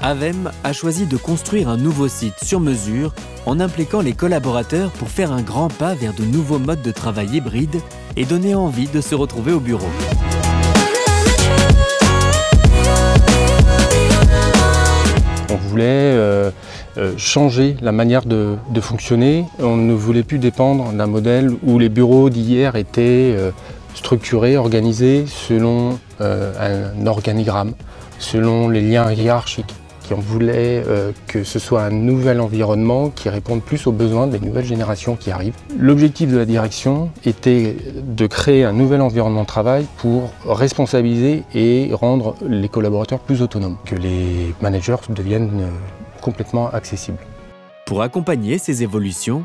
Avem a choisi de construire un nouveau site sur mesure en impliquant les collaborateurs pour faire un grand pas vers de nouveaux modes de travail hybrides et donner envie de se retrouver au bureau. On voulait changer la manière de fonctionner. On ne voulait plus dépendre d'un modèle où les bureaux d'hier étaient structurés, organisés selon un organigramme, selon les liens hiérarchiques. On voulait que ce soit un nouvel environnement qui réponde plus aux besoins des nouvelles générations qui arrivent. L'objectif de la direction était de créer un nouvel environnement de travail pour responsabiliser et rendre les collaborateurs plus autonomes, que les managers deviennent complètement accessibles. Pour accompagner ces évolutions,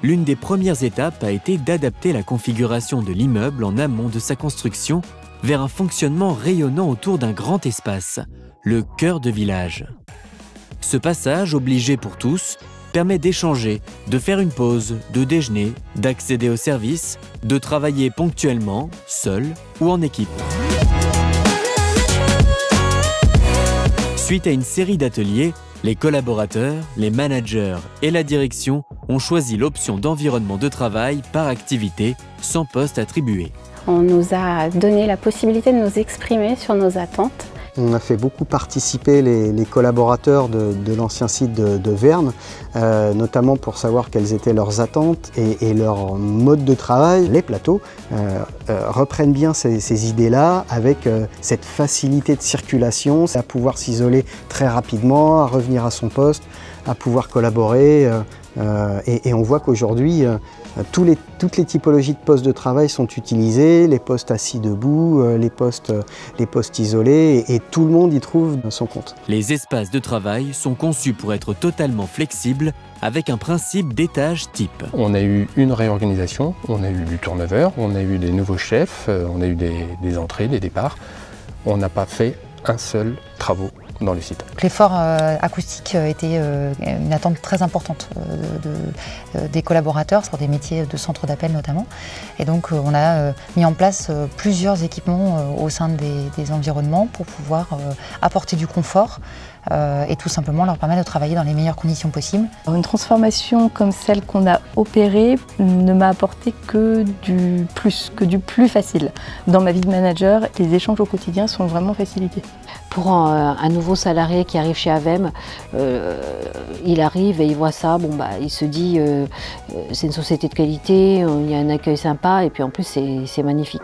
l'une des premières étapes a été d'adapter la configuration de l'immeuble en amont de sa construction vers un fonctionnement rayonnant autour d'un grand espace, le cœur de village. Ce passage, obligé pour tous, permet d'échanger, de faire une pause, de déjeuner, d'accéder aux services, de travailler ponctuellement, seul ou en équipe. Suite à une série d'ateliers, les collaborateurs, les managers et la direction ont choisi l'option d'environnement de travail par activité, sans poste attribué. On nous a donné la possibilité de nous exprimer sur nos attentes. On a fait beaucoup participer les collaborateurs de l'ancien site de Verne, notamment pour savoir quelles étaient leurs attentes et leur mode de travail. Les plateaux reprennent bien ces idées-là avec cette facilité de circulation, à pouvoir s'isoler très rapidement, à revenir à son poste, à pouvoir collaborer. Et on voit qu'aujourd'hui, toutes les typologies de postes de travail sont utilisées, les postes assis debout, les postes isolés, et tout le monde y trouve son compte. Les espaces de travail sont conçus pour être totalement flexibles avec un principe d'étage type. On a eu une réorganisation, on a eu du turnover, on a eu des nouveaux chefs, on a eu des entrées, des départs. On n'a pas fait un seul travaux dans le site. L'effort acoustique était une attente très importante des collaborateurs sur des métiers de centre d'appel notamment. Et donc on a mis en place plusieurs équipements au sein des environnements pour pouvoir apporter du confort et tout simplement leur permettre de travailler dans les meilleures conditions possibles. Une transformation comme celle qu'on a opérée ne m'a apporté que du plus facile. Dans ma vie de manager, les échanges au quotidien sont vraiment facilités. Pour un nouveau salarié qui arrive chez Avem, il arrive et il voit ça, il se dit c'est une société de qualité, il y a un accueil sympa et puis en plus c'est magnifique.